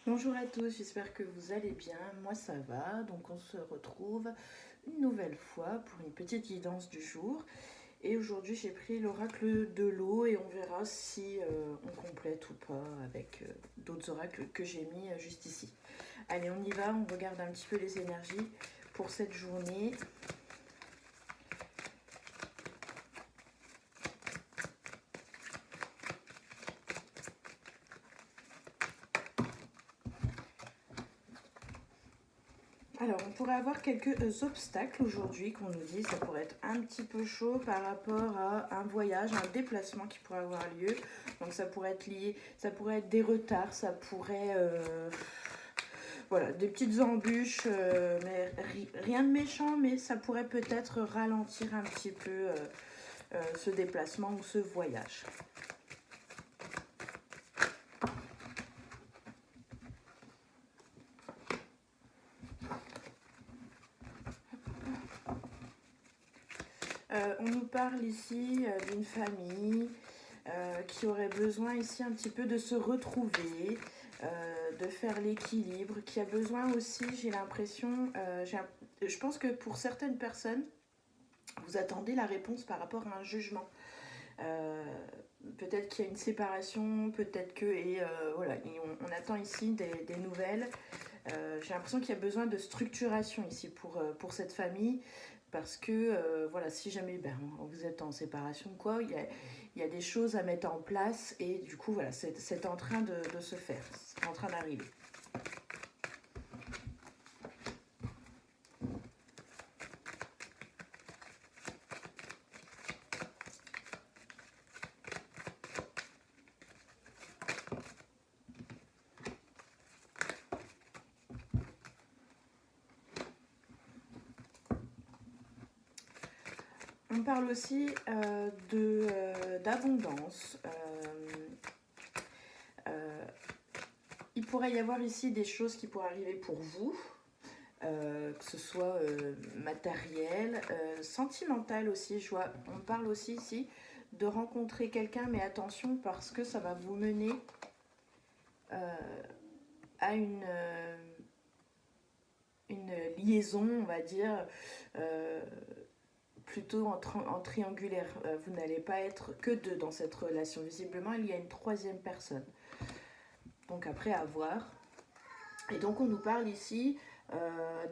Bonjour à tous, j'espère que vous allez bien. Moi ça va, donc on se retrouve une nouvelle fois pour une petite guidance du jour. Et aujourd'hui j'ai pris l'oracle de l'eau et on verra si on complète ou pas avec d'autres oracles que j'ai mis juste ici. Allez, on y va, on regarde un petit peu les énergies pour cette journée. Alors, on pourrait avoir quelques obstacles aujourd'hui qu'on nous dit. Ça pourrait être un petit peu chaud par rapport à un voyage, un déplacement qui pourrait avoir lieu. Donc, ça pourrait être lié, ça pourrait être des retards, ça pourrait... voilà, des petites embûches, mais rien de méchant, mais ça pourrait peut-être ralentir un petit peu ce déplacement ou ce voyage. On nous parle ici d'une famille qui aurait besoin ici un petit peu de se retrouver, de faire l'équilibre, qui a besoin aussi, j'ai l'impression, je pense que pour certaines personnes, vous attendez la réponse par rapport à un jugement. Peut-être qu'il y a une séparation, peut-être que, et voilà, et on attend ici des nouvelles. J'ai l'impression qu'il y a besoin de structuration ici pour cette famille, parce que voilà, si jamais vous êtes en séparation, quoi, il y a des choses à mettre en place, et du coup, voilà, c'est en train de se faire, c'est en train d'arriver. On parle aussi d'abondance. Il pourrait y avoir ici des choses qui pourraient arriver pour vous, que ce soit matériel, sentimental aussi. On parle aussi ici de rencontrer quelqu'un, mais attention parce que ça va vous mener à une liaison, on va dire, plutôt en triangulaire. Vous n'allez pas être que deux dans cette relation. Visiblement, il y a une troisième personne. Donc après, à voir. Et donc, on nous parle ici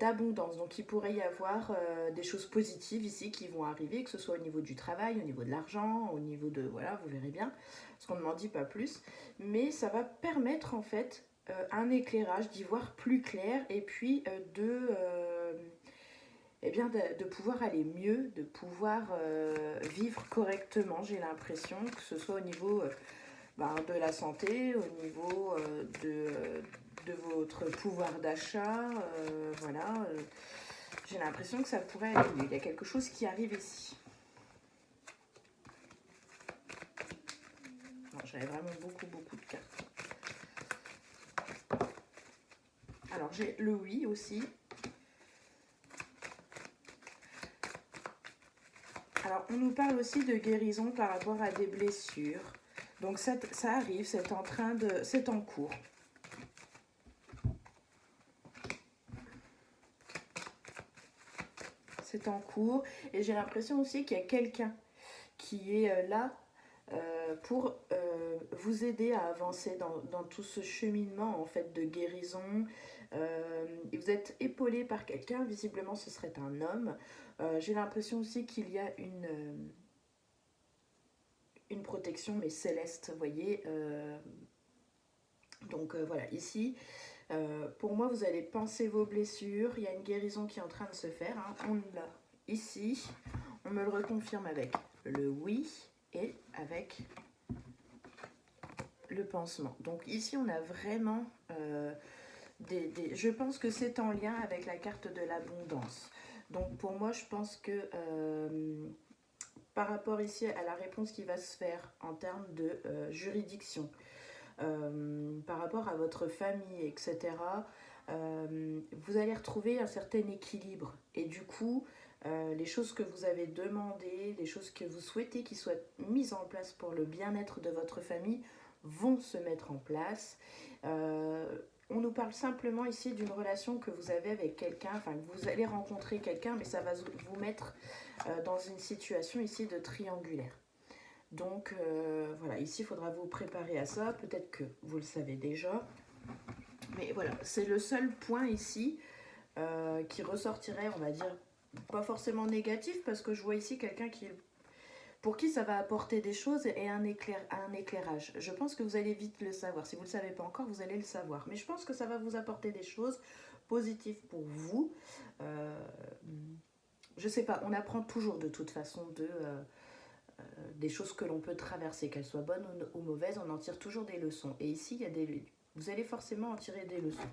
d'abondance. Donc, il pourrait y avoir des choses positives ici qui vont arriver, que ce soit au niveau du travail, au niveau de l'argent, au niveau de... Voilà, vous verrez bien, parce qu'on ne m'en dit pas plus. Mais ça va permettre, en fait, un éclairage, d'y voir plus clair, et puis eh bien, de pouvoir aller mieux, de pouvoir vivre correctement, j'ai l'impression, que ce soit au niveau de la santé, au niveau de votre pouvoir d'achat, voilà. J'ai l'impression que ça pourrait aller mieux. Il y a quelque chose qui arrive ici. J'avais vraiment beaucoup de cartes. Alors, j'ai le oui aussi. Alors, on nous parle aussi de guérison par rapport à des blessures. Donc, ça arrive, c'est en cours. C'est en cours. Et j'ai l'impression aussi qu'il y a quelqu'un qui est là pour vous aider à avancer dans tout ce cheminement en fait de guérison. Vous êtes épaulé par quelqu'un, visiblement ce serait un homme. J'ai l'impression aussi qu'il y a une protection mais céleste, vous voyez. Donc voilà, ici, pour moi vous allez penser vos blessures, il y a une guérison qui est en train de se faire, hein. On l'a ici, on me le reconfirme avec le oui et avec le pansement. Donc ici on a vraiment je pense que c'est en lien avec la carte de l'abondance. Donc pour moi je pense que par rapport ici à la réponse qui va se faire en termes de juridiction, par rapport à votre famille, etc., vous allez retrouver un certain équilibre. Et du coup, les choses que vous avez demandées, les choses que vous souhaitez qui soient mises en place pour le bien-être de votre famille, vont se mettre en place. On nous parle simplement ici d'une relation que vous avez avec quelqu'un, enfin vous allez rencontrer quelqu'un, mais ça va vous mettre dans une situation ici de triangulaire. Donc voilà, ici il faudra vous préparer à ça, peut-être que vous le savez déjà. Mais voilà, c'est le seul point ici qui ressortirait, on va dire, pas forcément négatif, parce que je vois ici quelqu'un pour qui ça va apporter des choses et un éclairage. Je pense que vous allez vite le savoir. Si vous ne le savez pas encore, vous allez le savoir. Mais je pense que ça va vous apporter des choses positives pour vous. Je sais pas, on apprend toujours de toute façon des choses que l'on peut traverser, qu'elles soient bonnes ou mauvaises, on en tire toujours des leçons. Et ici, il y a vous allez forcément en tirer des leçons.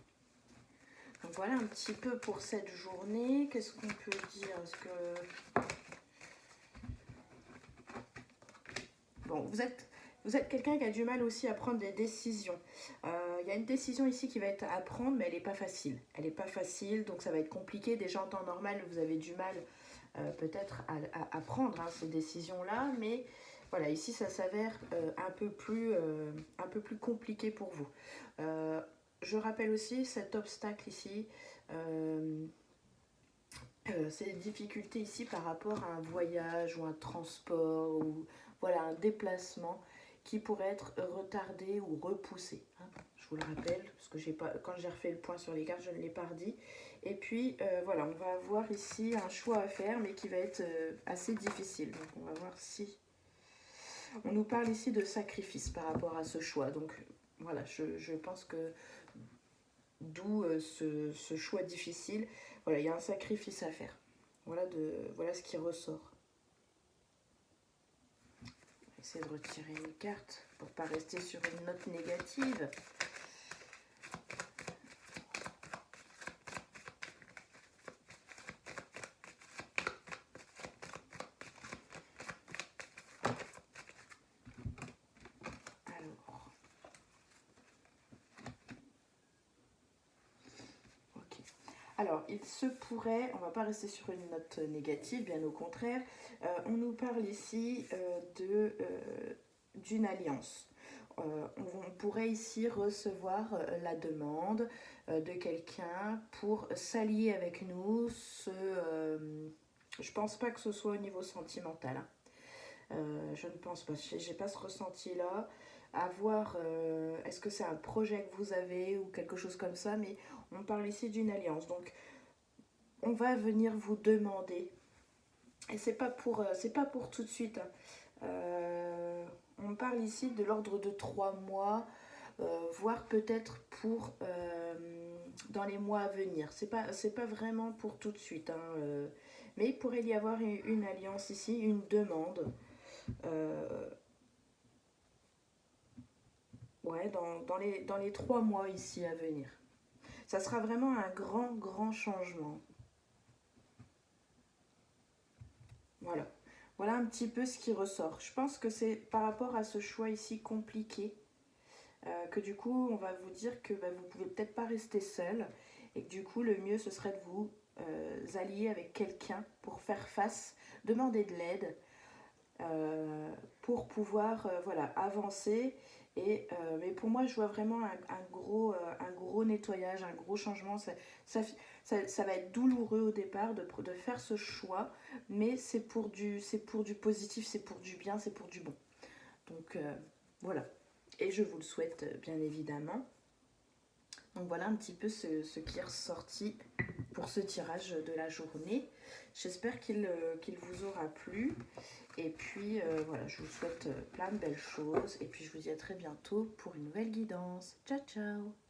Donc voilà un petit peu pour cette journée. Qu'est-ce qu'on peut dire? Est-ce que... Bon, vous êtes quelqu'un qui a du mal aussi à prendre des décisions. Il y a une décision ici qui va être à prendre, mais elle n'est pas facile. Elle n'est pas facile, donc ça va être compliqué. Déjà en temps normal, vous avez du mal peut-être à prendre ces décisions-là, mais voilà, ici ça s'avère un peu plus compliqué pour vous. Je rappelle aussi cet obstacle ici, ces difficultés ici par rapport à un voyage ou un transport ou voilà, un déplacement qui pourrait être retardé ou repoussé. Hein. Je vous le rappelle, parce que quand j'ai refait le point sur les cartes, je ne l'ai pas redit. Et puis voilà, on va avoir ici un choix à faire, mais qui va être assez difficile. Donc on va voir si... On nous parle ici de sacrifice par rapport à ce choix. Donc voilà, je pense que d'où ce choix difficile. Voilà, il y a un sacrifice à faire. Voilà ce qui ressort. On va essayer de retirer une carte pour ne pas rester sur une note négative. Alors, il se pourrait, on ne va pas rester sur une note négative, bien au contraire, on nous parle ici d'une alliance. On pourrait ici recevoir la demande de quelqu'un pour s'allier avec nous. Je ne pense pas que ce soit au niveau sentimental. Hein. Je ne pense pas, je n'ai pas ce ressenti-là. À voir, est-ce que c'est un projet que vous avez ou quelque chose comme ça, mais on parle ici d'une alliance. Donc, on va venir vous demander, et c'est pas pour tout de suite. Hein. On parle ici de l'ordre de 3 mois, voire peut-être pour dans les mois à venir. C'est pas vraiment pour tout de suite. Hein. Mais il pourrait y avoir une alliance ici, une demande. Ouais, dans les 3 mois ici à venir. Ça sera vraiment un grand changement. Voilà. Voilà un petit peu ce qui ressort. Je pense que c'est par rapport à ce choix ici compliqué que du coup on va vous dire que vous pouvez peut-être pas rester seul et que du coup le mieux ce serait de vous allier avec quelqu'un pour faire face, demander de l'aide pour pouvoir voilà, avancer. Mais pour moi, je vois vraiment un gros nettoyage, un gros changement. Ça va être douloureux au départ de faire ce choix, mais c'est pour du positif, c'est pour du bien, c'est pour du bon. Donc voilà. Et je vous le souhaite bien évidemment. Donc voilà un petit peu ce qui est ressorti pour ce tirage de la journée. J'espère qu'il vous aura plu. Et puis voilà, je vous souhaite plein de belles choses. Et puis je vous dis à très bientôt pour une nouvelle guidance. Ciao ciao!